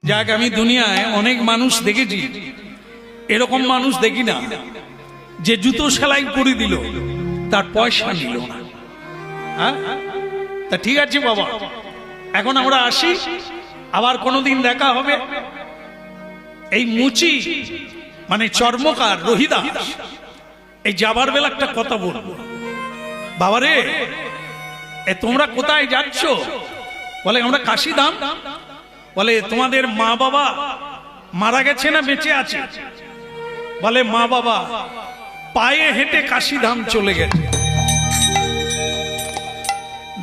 যাক, আমি দুনিয়ায় অনেক মানুষ দেখেছি, এরকম মানুষ দেখি না যে জুতো সেলাই করে দিল তার পয়সা নিল না। হ্যাঁ, তা ঠিক আছে বাবা, এখন আমরা আসি, আবার কোনোদিন দেখা হবে। এই মুচি মানে চর্মকার রহিদাস এই যাবার বেলা একটা কথা বলবো। বাবারে, তোমরা কোথায় যাচ্ছ? বলে আমরা কাশিধাম। বলে তোমাদের মা বাবা মারা গেছে না বেঁচে আছে? বলে মা বাবা পায়ে হেঁটে কাশিধাম চলে গেছে।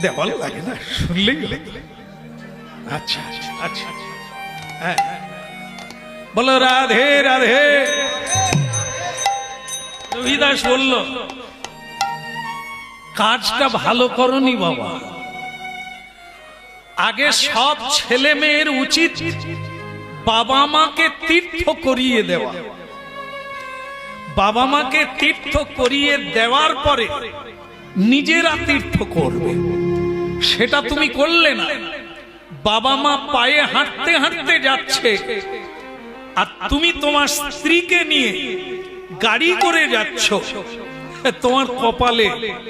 দেওয়াল লাগে না শুনলেই? আচ্ছা আচ্ছা, হ্যাঁ, বলো রাধে রাধে। রবিদাস বলল, কাজটা ভালো করনি বাবা। আগে সব ছেলে মেয়ের উচিত বাবা মাকে তীর্থ করিয়ে দেওয়া। বাবা মাকে তীর্থ করিয়ে দেওয়ার পরে নিজেরা তীর্থ করবে। সেটা তুমি করলে না। বাবা মা পায়ে হাঁটতে হাঁটতে যাচ্ছে, আর তুমি তোমার স্ত্রীকে নিয়ে গাড়ি করে যাচ্ছ। তোমার কপালে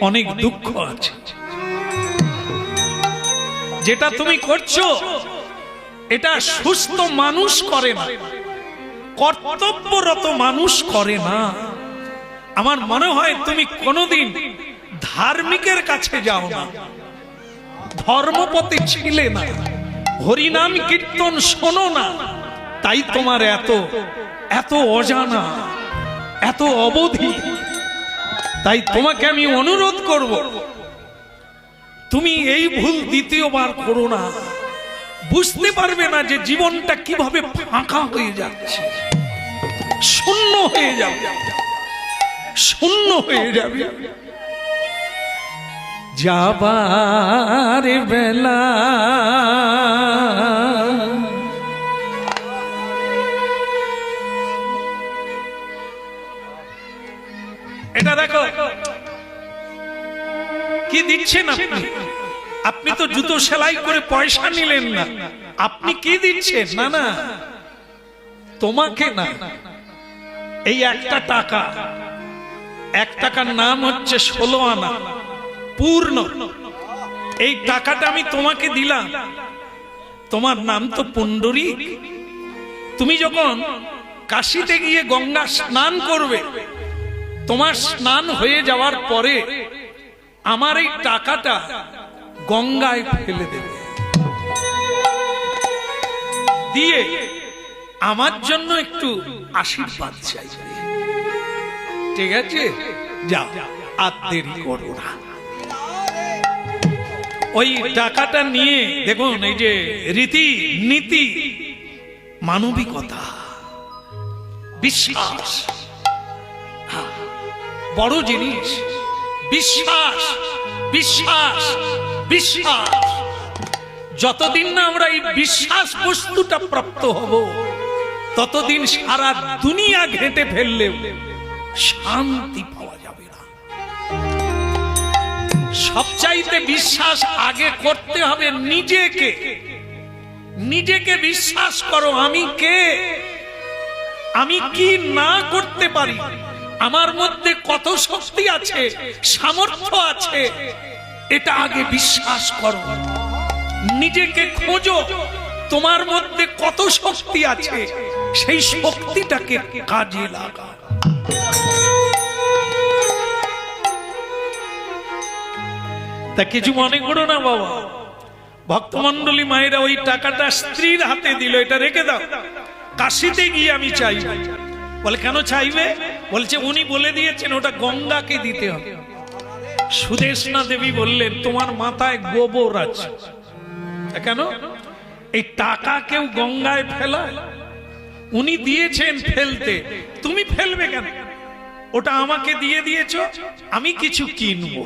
অনেক দুঃখ আছে। যেটা তুমি করছো এটা সুস্থ মানুষ করে না, কর্তব্যরত মানুষ করে না। আমার মনে হয় তুমি কোনোদিন ধার্মিকের কাছে যাও না, ধর্মপতি ছিলে না, হরিনাম কীর্তন শোনো না, তাই তোমার এত এত অজানা, এত অবধি। তাই তোমাকে আমি অনুরোধ করব, তুমি এই ভুল দ্বিতীয়বার করো না। বুঝতে পারবে না যে জীবনটা কিভাবে ফাঁকা হয়ে যাচ্ছে, শূন্য হয়ে যাবে, শূন্য হয়ে যাবে। যাবার বেলা এটা দেখো কি দিচ্ছেন আপনি। আপনি তো জুতো সেলাই করে পয়সা নিলেন না, আপনি কি দিচ্ছেন? না না, তোমাকে না, এই একটা টাকা, এক টাকার নাম হচ্ছে 16 আনা পূর্ণ। এই টাকাটা আমি তোমাকে দিলাম। তোমার নাম তো পুণ্ডরীক। তুমি যখন কাশীতে গিয়ে গঙ্গা স্নান করবে, তোমার স্নান হয়ে যাওয়ার পরে আমার এই টাকাটা গঙ্গায় ফেলে দেবে, দিয়ে আমার জন্য একটু আশীর্বাদ চাইবে। ঠিক আছে? যাও, আর দেরি করো না। ওই টাকাটা নিয়ে দেখুন, এই যে রীতি নীতি, মানবিকতা, বিশ্বাস, বড় জিনিস। বিশ্বাস বিশ্বাস বিশ্বাস। যতদিন না আমরা এই বিশ্বাস বস্তুটা প্রাপ্ত হব, ততদিন সারা দুনিয়া ঘেঁটে ফেললেও শান্তি পাওয়া যাবে না। সবচাইতে বিশ্বাস আগে করতে হবে নিজেকে। নিজেকে বিশ্বাস করো, আমি কে, আমি কি না করতে পারি, আমার মধ্যে কত শক্তি আছে, সামর্থ্য আছে, এটা আগে বিশ্বাস করো। নিজেকে খোঁজো, তোমার মধ্যে কত শক্তি আছে, সেই শক্তিটাকে কাজে লাগা। তা কিছু মনে করো না বাবা। ভক্তমন্ডলী মায়েরা ওই টাকাটা স্ত্রীর হাতে দিল, এটা রেখে দাও, কাশীতে গিয়ে আমি চাইব। বলে কেন চাইবে? বলছে উনি বলে দিয়েছেন ওটা গঙ্গাকে দিতে হবে। সুদেশনা দেবী বললেন, তোমার মাথায় গোবর আছে। কেন? এই টাকা কেউ গঙ্গায় ফেলায়? উনি দিয়েছেন ফেলতে, তুমি ফেলবে কেন? ওটা আমাকে দিয়ে দিয়েছো, আমি কিছু কিনবো।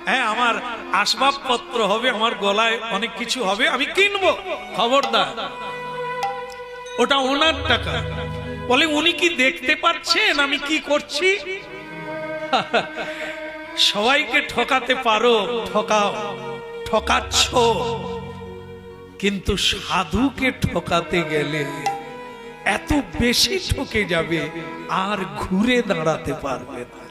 হ্যাঁ, আমার আসবাবপত্র হবে, আমার গলায় অনেক কিছু হবে, আমি কিনবো। খবরদার, ওটা ওনার টাকা। বলে উনি কি দেখতে পাচ্ছেন আমি কি করছি? সবাইকে ঠকাতে পারো, ঠকাও, ঠকাচ্ছ, কিন্তু সাধুকে ঠকাতে গেলে এত বেশি ঠকে যাবে আর ঘুরে দাঁড়াতে পারবে না।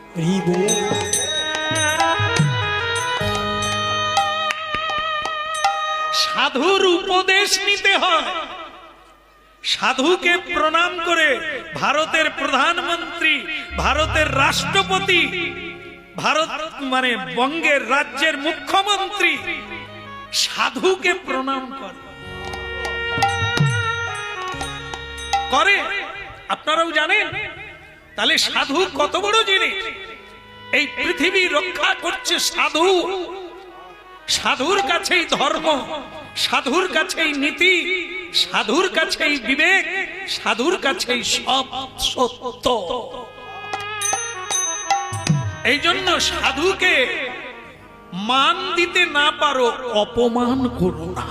সাধুর উপদেশ নিতে হয়। সাধুকে প্রণাম করে ভারতের প্রধানমন্ত্রী, ভারতের রাষ্ট্রপতি, ভারত মানে বঙ্গের রাজ্যের মুখ্যমন্ত্রী সাধুকে প্রণাম করে। আপনারাও জানেন। তাহলে সাধু কত বড় জিনিস। এই পৃথিবী রক্ষা করছে সাধু। সাধুর কাছেই ধর্ম, সাধুর কাছেই নীতি, সাধুর কাছেই বিবেক, সাধুর কাছেই সব সত্য। এই জন্য সাধুকে মান দিতে না পারো, অপমান করো না।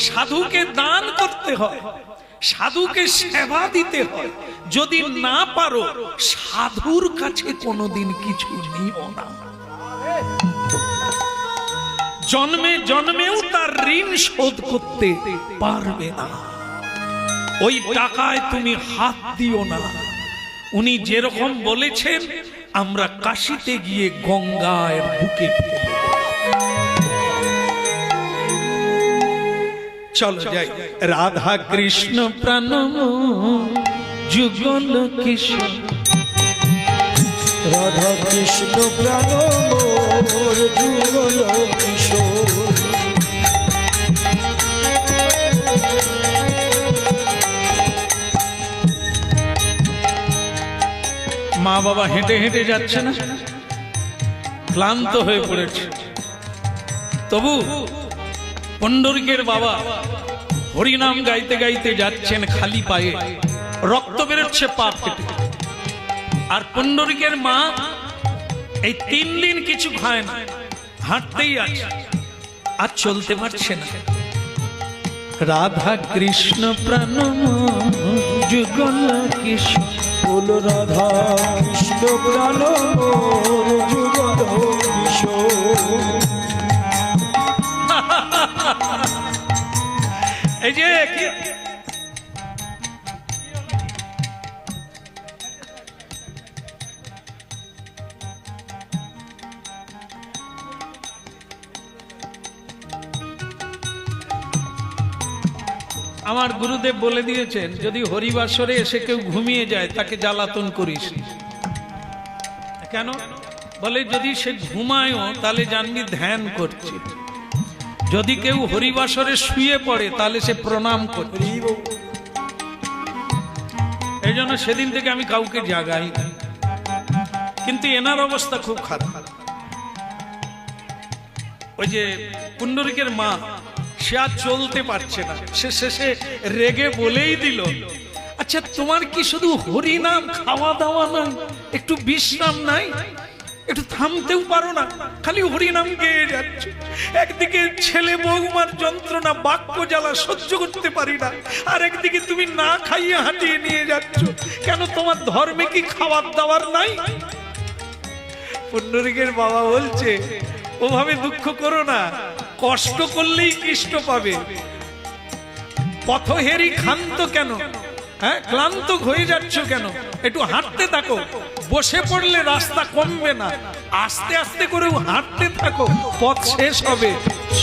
সাধুকে দান করতে হয়, সাধুকে সেবা দিতে হয়। যদি না পারো, সাধুর কাছে কোনোদিন কিছু নিও না। জন্মে জন্মেও তার ঋণ শোধ করতে পারবে না। ওই টাকায় তুমি হাত দিও না। উনি যেরকম বলেছেন, আমরা কাশীতে গিয়ে গঙ্গার বুকে ফেলব। চলো যাই। রাধা কৃষ্ণ প্রাণম যুগল কিশোর, রাধা কৃষ্ণ প্রাণম যুগল কিশোর। মা বাবা হেঁটে হেঁটে যাচ্ছে না, ক্লান্ত হয়ে পড়েছে। তবু পণ্ডরিকের বাবা হরিনাম গাইতে গাইতে যাচ্ছেন খালি পায়ে, রক্ত বেরোচ্ছে পা ফেটে। আর পণ্ডরিকের মা এই 3 দিন কিছু খায় না, হাঁটতেই আছে, আর চলতে পারছে না। রাধা কৃষ্ণ প্রাণম যুগল কিশোর, বলো রাধা কৃষ্ণ প্রাণম যুগল কিশোর। এই যে আমার গুরুদেব বলে দিয়েছেন, যদি হরিবাসরে এসে কেউ ঘুমিয়ে যায় তাকে জ্বালাতন করিস। কেন বলে, যদি সে ঘুমায়ও তাহলে জানবি ধ্যান করছে। যদি কেউ হরিবাসরে শুয়ে পড়ে তাহলে সে প্রণাম করছে। এই জন্য সেদিন থেকে আমি কাউকে জাগাই। কিন্তু এনার অবস্থা খুব খারাপ। ওই যে পুণ্ডরিকের মা, সে আর চলতে পারছে না। সে শেষে রেগে বলেই দিল, আচ্ছা তোমার কি শুধু হরিনাম খাওয়া দাওয়া নাই, একটু বিশ্রাম নাই? একটু থামতেও পারো না? খালি হরিনাম গেয়ে যাচ্ছ। একদিকে ছেলে বৌমার যন্ত্রণা, বাক্য জ্বালা সহ্য করতে পারি না, আর একদিকে তুমি না খাইয়ে হাঁটিয়ে নিয়ে যাচ্ছ। কেন, তোমার ধর্মে কি খাবার দাবার নাই? পুণ্ডরিকের বাবা বলছে, ওভাবে দুঃখ করো না, কষ্ট করলেই কৃষ্ণ পাবে। পথহেরি ক্ষান্ত কেন, হ্যাঁ ক্লান্ত হয়ে যাচ্ছ কেন? একটু হাঁটতে থাকো। বসে পড়লে রাস্তা কমবে না, আস্তে আস্তে করেও হাঁটতে থাকো, পথ শেষ হবে।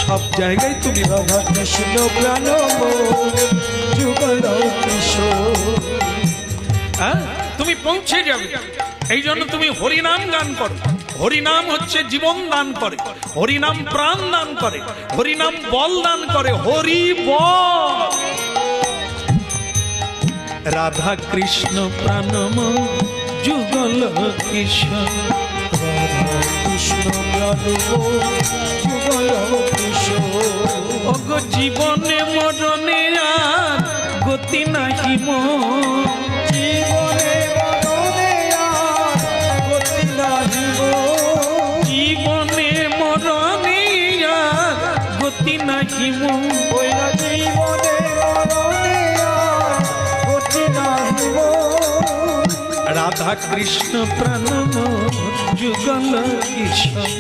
সব জায়গায় তুমি রাধা কৃষ্ণ প্রাণম যুগল কিশোর। হ্যাঁ তুমি পৌঁছে যাবে। এই জন্য তুমি হরিনাম গান করো। হরিনাম হচ্ছে জীবন দান করে, হরিনাম প্রাণ দান করে, হরিনাম বল দান করে। হরি বল। রাধা কৃষ্ণ প্রাণম যুগল কিশোর, রাধা কৃষ্ণ প্রাণম যুগল কিশোর। ওগো জীবনে মরণে আর গতি নাহি মোর, জীবনে মরণে আর গতি নাহি মোর। জীবনে মরণে আর গতি নাহি মোর। ওই না জীবনে মরণে আর গতি নাহি মোর। রাধা কৃষ্ণ প্রাণম যুগল কিশোর।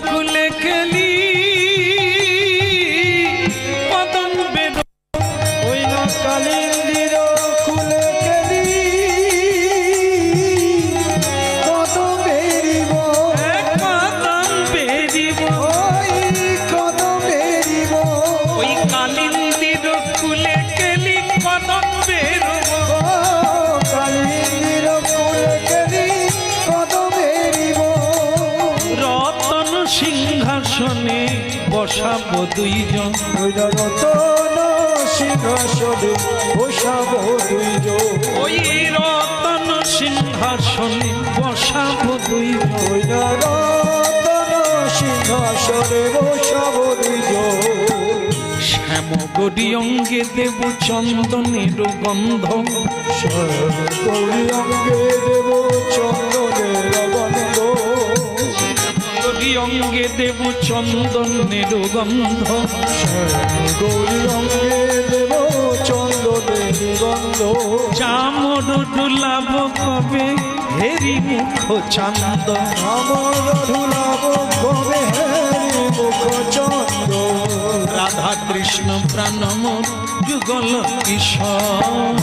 কুলে খেলি কদম্বের ওই না কালিন্দির কুলে খেলি কত বেরিব কদম বেরিব ওই কত বেরিব ওই কালিন্দির কুলে খেলি কদম বেরব কালিন্দির কুলে খেলি কত বেরিব রতন সিংহাসনে বসাবো দুইজন ওই রতন সিংহাসনে বসাবো দুইজন ওই রতন সিংহাসনে বসাবো দুইজন ওই রতন সিংহাসনে বসাবো দুইজন শ্যামগড়ি অঙ্গে দেব চন্দনের গন্ধ গৌরী অঙ্গে দেব চন্দনের গন্ধ গৌরী অঙ্গে দেব চন্দনের গন্ধ গৌরী অঙ্গে দেব চন্দনের গন্ধ চামর ডুলাব কবে হেরি মুখ চান্দ আমার ধুলাব কবে হেরি মুখ চন্দ রাধা কৃষ্ণ প্রাণম যুগল কিশোর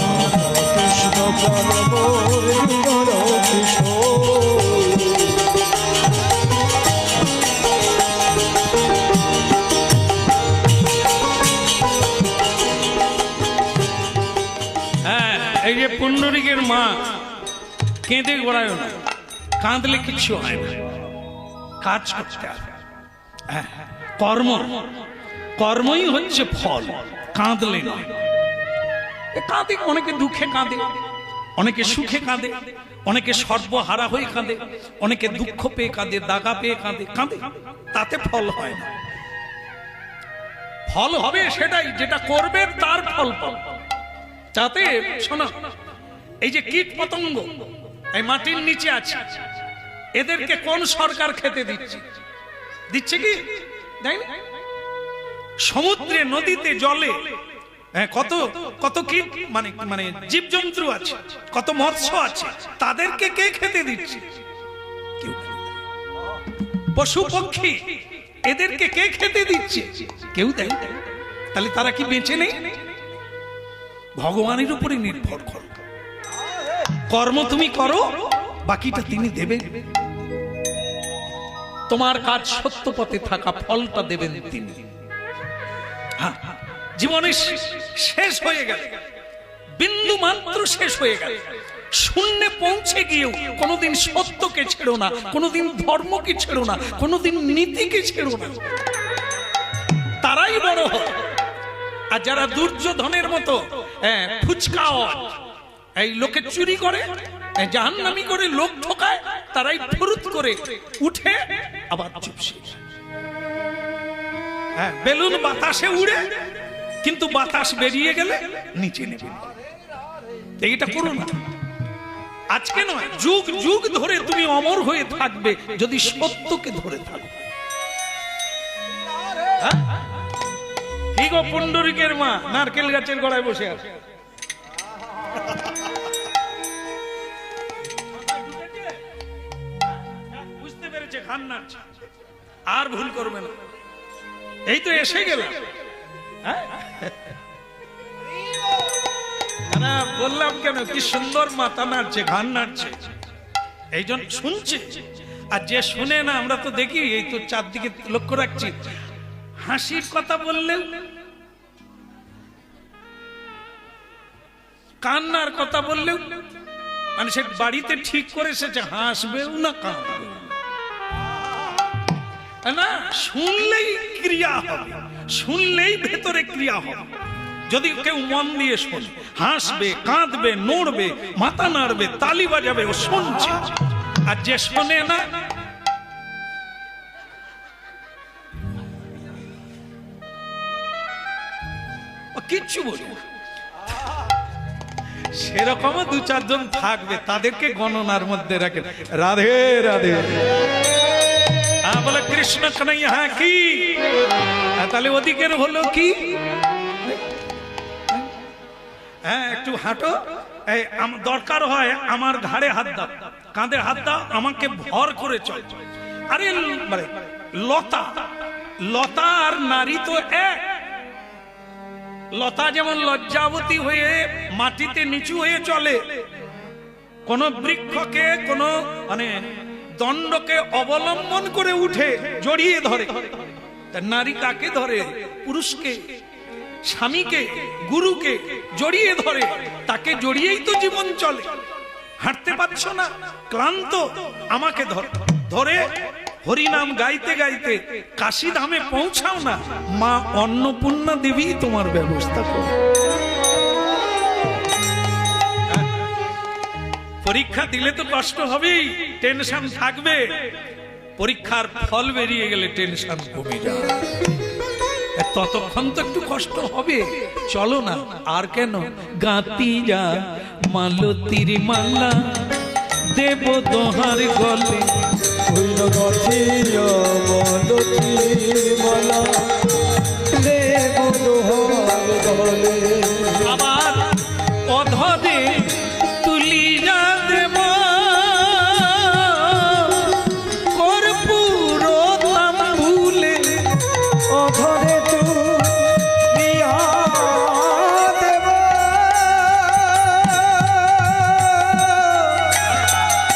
কৃষ্ণ প্রাণমোর যুগল কিশোর হ্যাঁ এই যে পুণ্ডরীকের মা কেঁদে গোড়ায় না, কাঁদলে কিছু হয় না, কাজ করতে হবে। হ্যাঁ, কর্ম কর্মই হচ্ছে ফল, কাঁদলে নয়। কাঁদে, অনেকে দুঃখে কাঁদে, অনেকে সুখে কাঁদে, অনেকে সর্বহারা হয়ে কাঁদে, অনেকে দুঃখ পেয়ে কাঁদে, দাগা পেয়ে কাঁদে, কাঁদে, তাতে ফল হয় না। ফল হবে সেটাই যেটা করবে তার ফল পাবে। যাতে শোনো, এই যে কীট পতঙ্গ এই মাটির নিচে আছে, এদেরকে কোন সরকার খেতে দিচ্ছে? দিচ্ছে কি? দেয় না। সমুদ্রে, নদীতে, জলে কত কত কীট মানে মানে জীবজন্তু আছে, কত মৎস্য আছে, তাদেরকে কে খেতে দিচ্ছে? কেউ খেতে দেয় না। পশু পক্ষী এদেরকে কে খেতে দিচ্ছে? কেউ দেয় না। তাহলে তারা কি বেঁচে নেই? ভগবানের উপরে নির্ভর করো, কর্ম তুমি করো, বাকিটা তিনি দেবেন। তোমার কাজ সত্য পথে থাকা, ফলটা দেবেন তিনি। হ্যাঁ, জীবনে শেষ হয়ে গেল, বিন্দু মাত্র শেষ হয়ে গেল, শূন্যে পৌঁছে গিয়েও কোনোদিন সত্যকে ছেড়ো না, কোনোদিন ধর্মকে ছেড়ো না, কোনোদিন নীতিকে ছেড়ো না, তারাই বড় হয়। আর যারা দুর্যোধনের মতো ফুচকা এই লোকে চুরি করে, জাহান্নামি করে, লোক ঠকায়, তারাই ফুরুত করে উঠে আবার চুপসে। হ্যাঁ, বেলুন বাতাসে উড়ে, কিন্তু বাতাস বেরিয়ে গেলে নিচে নেবে। এইটা করো না। আজকে নয়, যুগ যুগ ধরে তুমি অমর হয়ে থাকবে যদি সত্যকে ধরে থাকো। ঠিক পুণ্ডরীকের মা নারকেল গাছের গোড়ায় বসে আছে, বুঝতে পেরেছে খান নাচ, আর ভুল করবে না। এই তো এসে গেল। বললাম কেন, কি সুন্দর মাথা নাড়ছে, ঘান নাড়ছে, এই জন্য শুনছে। আর যে শুনে না, আমরা তো দেখি, এই তো চারদিকে লক্ষ্য রাখছি, হাসির কথা বললেও, কান্নার কথা বললেও, মানে সে বাড়িতে ঠিক করে এসেছে, হাসবেও না কাঁদবেও না, শুনলেই ক্রিয়া হবে, শুনলেই ভেতরে ক্রিয়া হবে। যদি কেউ মন দিয়ে শোনে, হাসবে, কাঁদবে, নড়বে, মাথা নাড়বে, তালি বাজাবে, ও শুনছে। আর যে শোনে না, ও কিচ্ছু বলবে না। সেরকম দু চারজন থাকবে, তাদেরকে গণনার মধ্যে রাখেন। রাধে রাধে, বলে কৃষ্ণ কানাইয়া কি, তাহলে ওদিকের হলো কি? হ্যাঁ, একটু হাঁটো, দরকার হয় আমার ঘাড়ে হাত দাও, কাঁধে হাত দাও, আমাকে ভর করে চল। আরে মানে লতা, লতা আর নারী তো এক। লতা যেমন লজ্জাবতী হয়ে মাটিতে নিচু হয়ে চলে, কোন বৃক্ষকে কোন মানে দণ্ডকে অবলম্বন করে উঠে জড়িয়ে ধরে, তা নারী কাকে ধরে? পুরুষকে, স্বামীকে, গুরুকে জড়িয়ে ধরে, তাকে জড়িয়েই তো জীবন চলে। হাঁটতে পারছ না, ক্লান্ত, আমাকে ধরে হরিনাম গাইতে গাইতে কাশী ধামে পৌঁছাও না, মা অন্নপূর্ণা দেবী তোমার ব্যবস্থা করে। পরীক্ষা দিলে তো কষ্ট হবেই, টেনশন থাকবে, পরীক্ষার ফল বেরিয়ে গেলে টেনশন কমে যায়। ততক্ষণ তো একটু কষ্ট হবে, চলো না। আর কেন? গাতি যা মালতীর মালা দেব দোহার গলে, আবার অধরে তুলি যা দেব কর্পূর তাম্বুলে, অধরে তুলিয়া দেব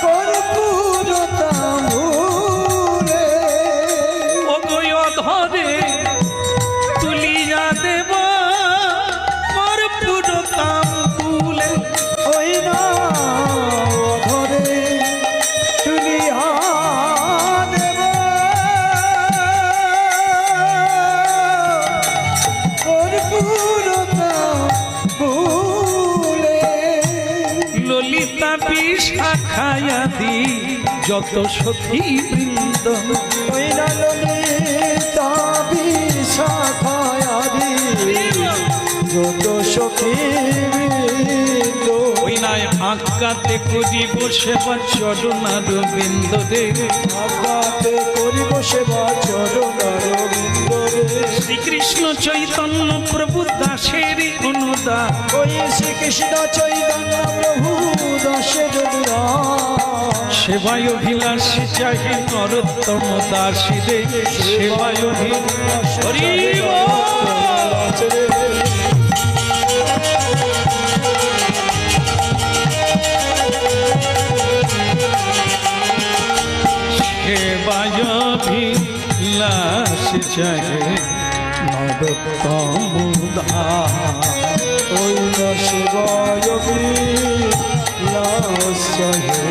কর্পূর তাম্বুলে, ওগো অধরে তুলিয়া দেব কর্পূর তাম্বুলে, ওই না অধরে তুলিয়া দেব কর্পূর তাম্বুলে। ললিতা বিশাখায়াদি যত সখী বৃন্দ, ওই না ললিতা বিশাখায়াদি যত সখী বৃন্দ, ওই নাই আজ্ঞাতে করিব সেবা চরণার বিন্দরে, আজ্ঞাতে করিব সেবা চরণার বিন্দরে। শ্রীকৃষ্ণ চৈতন্য প্রভু দাসের অনুদান, ওই শ্রীকৃষ্ণ চৈতন্য প্রভু দাসের অনুদান, সেবায় অভিলাষী চাহে নরোত্তম দাসী রে, সেবায় অভিলাষী হরি বল। সেবায় অভিলাষী চাহে নরোত্তম দাস, ওই না শিবায় বিলাস চাহে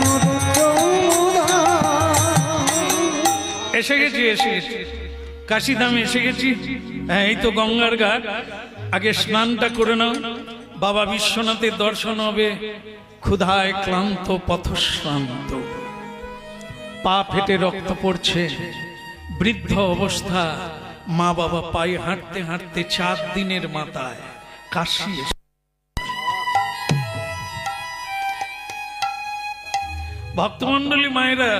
নরোত্তম দাস। এসে গেছি, এসে গেছি, কাশীধামে এসে গেছি। হ্যাঁ, এই তো গঙ্গার ঘাট। আগে স্নানটা করে নাও, বাবা বিশ্বনাথের দর্শন হবে। ক্ষুধায় ক্লান্ত, পথশ্রান্ত, পা ফেটে রক্ত পড়ছে, বৃদ্ধ অবস্থা, মা বাবা পায়ে হাঁটতে হাঁটতে 4 দিনের মাথায় কাশী এসে। ভক্তমন্ডলী মায়েরা,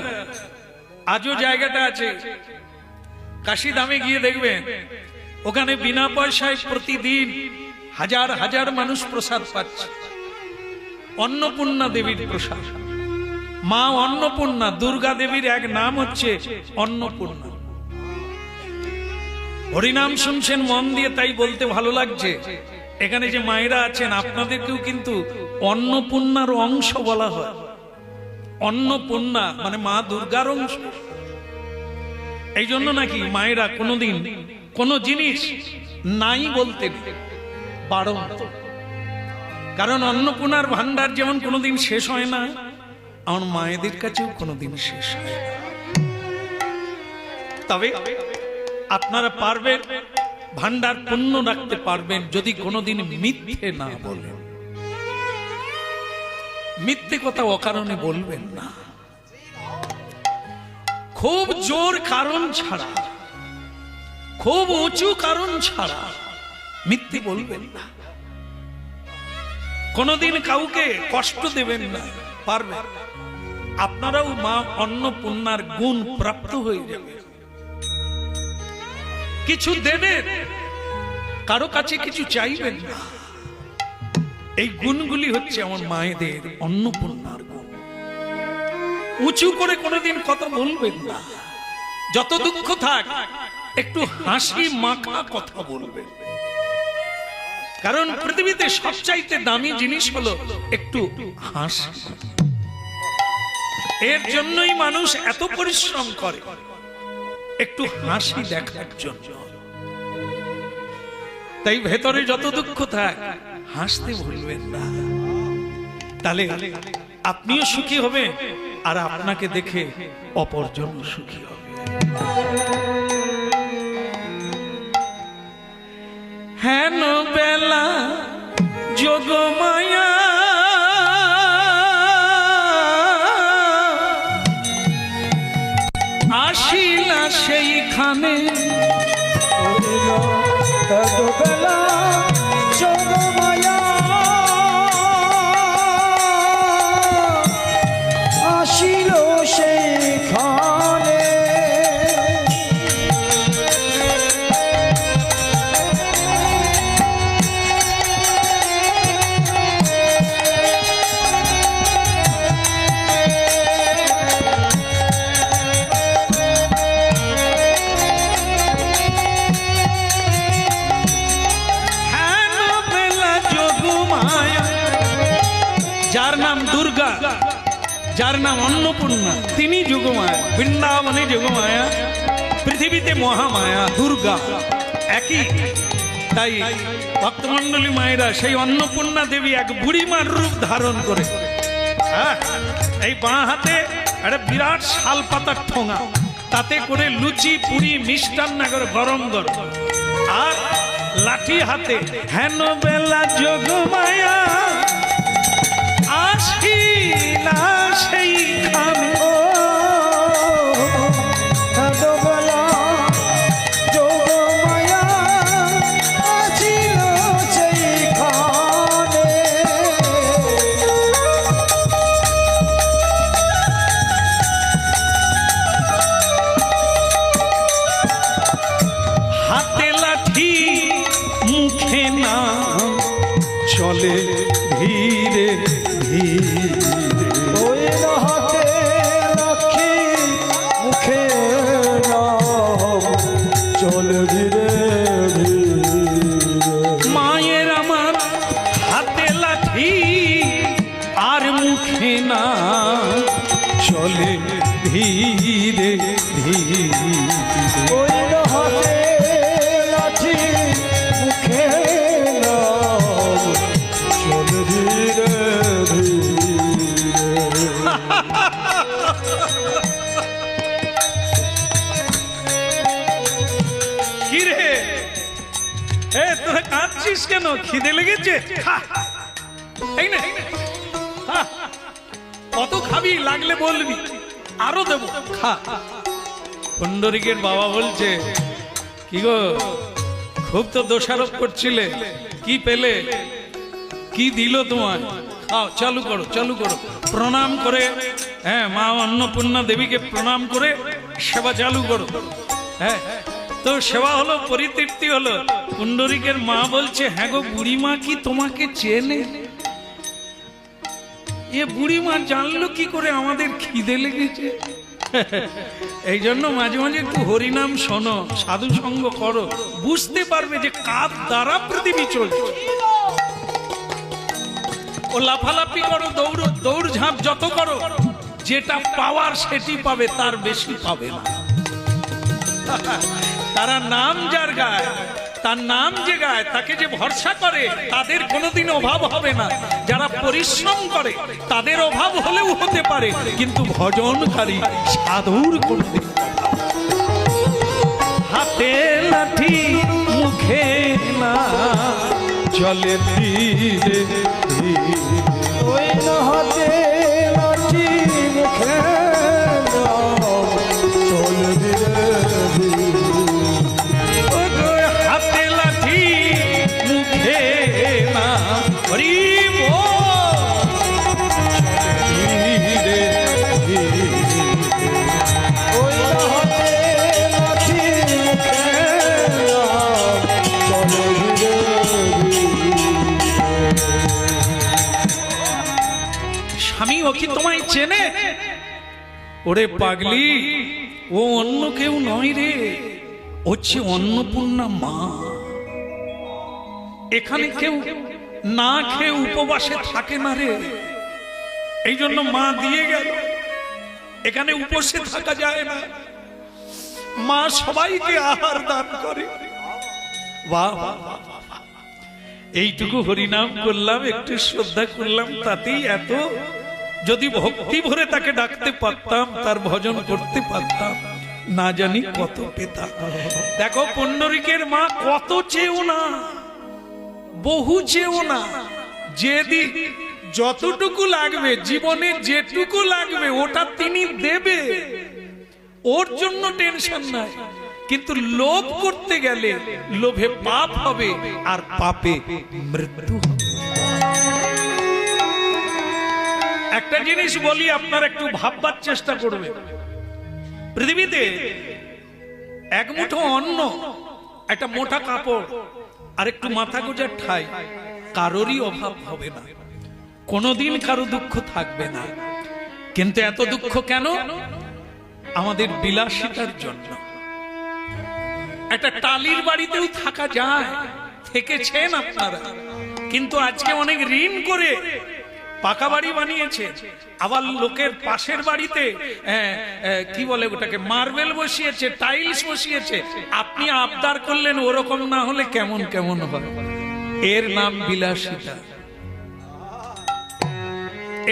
আজও জায়গাটা আছে, কাশী ধামে গিয়ে দেখবেন ওখানে বিনা পয়সায় প্রতিদিন হাজার হাজার মানুষ প্রসাদ পাচ্ছে। অন্নপূর্ণা দেবীর প্রসাদ। মা অন্নপূর্ণা, দুর্গা দেবীর এক নাম হচ্ছে অন্নপূর্ণা। হরিনাম শুনছেন মন দিয়ে, তাই বলতে ভালো লাগছে। এখানে যে মায়েরা আছেন আপনাদেরকেও কিন্তু অন্নপূর্ণার অংশ বলা হয়। অন্নপূর্ণা মানে মা দুর্গার অংশ। এই জন্য নাকি মায়েরা কোনোদিন কোনো জিনিস নাই বলতে বারণ, কারণ অন্নপূর্ণার ভান্ডার যেমন কোনোদিন শেষ হয় না, আমার মায়েদের কাছেও কোনোদিন শেষ হয় না। তবে আপনারা পারবেন, ভান্ডার পূর্ণ রাখতে পারবেন যদি কোনোদিন মিথ্যে না বলেন। মিথ্যে কথা অকারণে বলবেন না, খুব জোর কারণ ছাড়া, খুব উঁচু কারণ ছাড়া মিথ্যে বলবেন না। কোনোদিন কাউকে কষ্ট দেবেন না, পারবেন। আপনারাও মা অন্নপূর্ণার গুণ প্রাপ্ত হয়ে যাবে। কিছু দেবেন, কারো কাছে কিছু চাইবেন না। এই গুণগুলি হচ্ছে আমার মায়েদের অন্নপূর্ণার গুণ। উঁচু করে কোনোদিন কথা বলবেন না, যত দুঃখ থাক একটু হাসি মাখা কথা বলবেন, কারণ পৃথিবীতে সবচাইতে দামি জিনিস হলো একটু হাসি। এর জন্যই মানুষ এত পরিশ্রম করে, একটু হাসি দেখার জন্য। তাই ভেতরে যত দুঃখ থাক হাসতে ভুলবেন না, তাহলে আপনিও সুখী হবেন আর আপনাকে দেখে অপরজন সুখী হবে। হেন বেলা যোগমায়া আসিলা সেইখানে, বেলা যোগমায়া আসিল সেইখানে, যার নাম দুর্গা, যার নাম অন্নপূর্ণা, তিনি যোগমায়া। বৃন্দাবনে যোগমায়া, পৃথিবীতে মহামায়া দুর্গা একই। তাই ভক্তমণ্ডলী মায়েরা সেই অন্নপূর্ণা দেবী এক বুড়িমার রূপ ধারণ করে, এই বাঁ হাতে একটা বিরাট শাল পাতার ঠোঙা, তাতে করে লুচি পুরি মিষ্টান্ন করে গরম গরম, আর লাঠি হাতে। হেন বেলা যোগমায়া আসিলা সেইখানে, বেলা যোগমায়া আসিল সেইখানে, হাতে লাঠি মুখে না চলে ধীরে ধীরে, ওই হাতে লক্ষ্মী মুখে নাম চলে ধীরে ধীরে, মায়ের আমার হাতে লাঠি আর মুখে না চলে ধীরে ধীরে, ওই হাতে লাঠি মুখে নাম চলে ধীরে ধীরে। কি রে তোরা কাঁদছিস কেন? খিদে লেগেছে? খা। এই না, খা। কত খাবি? লাগলে বলবি, আরো দেবো, খা। পুণ্ডরিকের বাবা বলছে, কি গো খুব তো দোষারোপ করছিলে, কি পেলে, কি দিল তোমায়? খাও, চালু করো চালু করো। প্রণাম করে, হ্যাঁ, মা অন্নপূর্ণা দেবীকে প্রণাম করে সেবা চালু করো। হ্যাঁ, তো সেবা হলো, পরিতৃপ্তি হলো। পুণ্ডরিকের মা বলছে, হ্যাঁ গো বুড়িমা কি তোমাকে চেনে? এ বুড়িমা জানলো কি করে আমাদের খিদে লেগেছে? এই জন্য মাঝে মাঝে একটু হরিনাম শোনো, সাধু সঙ্গ করো, বুঝতে পারবে যে কার দ্বারা পৃথিবী চলছে। ও লাফালাফি করো, দৌড় ঝাঁপ যত করো, যেটা পাওয়ার সেটি পাবে, তার বেশি পাবে না। তারা নাম যার গায়, তার নাম যে গায়, তাকে যে ভরসা করে, তাদের কোনোদিন অভাব হবে না। যারা পরিশ্রম করে তাদের অভাব হলেও হতে পারে, কিন্তু ভজনকারী সাধুর কোনোদিন হাতে লাঠি মুখে না চলে ধীরে ধীরে, ওই হাতে লাঠি মুখে নাম চলে ধীরে ধীরে, হাতে লাঠি মুখে না হরি ধীরে ধীরে, ওই হাতে লাঠি মুখে নাম চলে ধীরে ধীরে। ওরে পাগলি, ও অন্য কেউ নয় রে, হচ্ছে অন্নপূর্ণা মা। এখানে কেউ না খেয়ে উপবাসে থাকে না রে, এই জন্য মা দিয়ে গেল। এখানে উপসে থাকা যায় না, মা সবাইকে আহার দান করে। বাহ বাহ বাহ বাহ। এইটুকু হরিনাম করলাম, একটু শ্রদ্ধা করলাম, তাতেই এত। যদি ভক্তি ভরে তাকে ডাকতে পারতাম, তার ভজন করতে পারতাম, না জানি কত পেতাম। দেখো পুণ্ডরীকের মা কত চেয়েও না, বহু চেয়েও না, যেদিন যতটুকু লাগবে, জীবনে যেটুকু লাগবে ওটা তিনি দেবে, ওর জন্য টেনশন নাই। কিন্তু লোভ করতে গেলে লোভে পাপ হবে, আর পাপে মৃত্যু হবে। একটা জিনিস বলি, আপনার একটু ভাববার চেষ্টা করবে। পৃথিবীতে এক মুঠো অন্ন, একটা মোটা কাপড়, আর একটু মাথা গোজার ঠাই, কারোরই অভাব হবে না, কোনোদিন কারো দুঃখ থাকবে না। কিন্তু এত দুঃখ কেন? আমাদের বিলাসিতার জন্য। একটা টালির বাড়িতেও থাকা যায়, থেকেছেন আপনারা, কিন্তু আজকে অনেক ঋণ করে পাকা বাড়ি বানিয়েছে, আবার লোকের পাশের বাড়িতে কি বলে ওটাকে, মার্বেল বসিয়েছে, টাইলস বসিয়েছে। আপনি আবদার করলেন ওরকম না হলে কেমন কেমন হয়। এর নাম বিলাসিতা।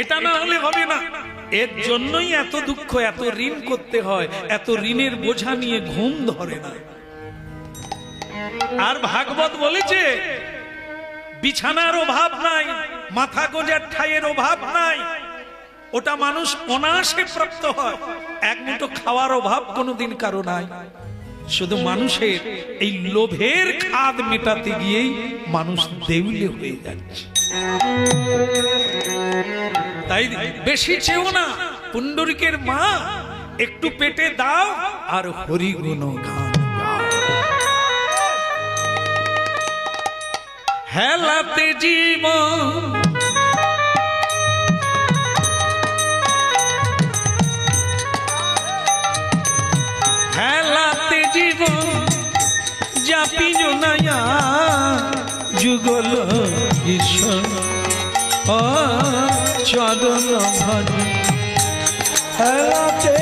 এটা না হলে হবে না। এর জন্যই এত দুঃখ, এত ঋণ করতে হয়, এত ঋণের বোঝা নিয়ে ঘুম ধরে না। আর ভাগবত বলেছে বিছানার অভাব নাই, মাথা গোজার ঠাইয়ের অভাব নাই, ওটা মানুষ অনায়াসে প্রাপ্ত হয়। এক মুঠো খাওয়ার অভাব কোনোদিন কারো নাই। শুধু মানুষের এই লোভের খাদ মেটাতে গিয়েই মানুষ দেউলে হয়ে যাচ্ছে। তাই বেশি চেও না, পুণ্ডরীকের মা একটু পেটে দাও আর হরি গুণ গান গাও। হেলাতে জীবন হেলাতে জীবন জাপি জনায়া যুগল ঈশ্বর চরণ ভজ। হেলাতে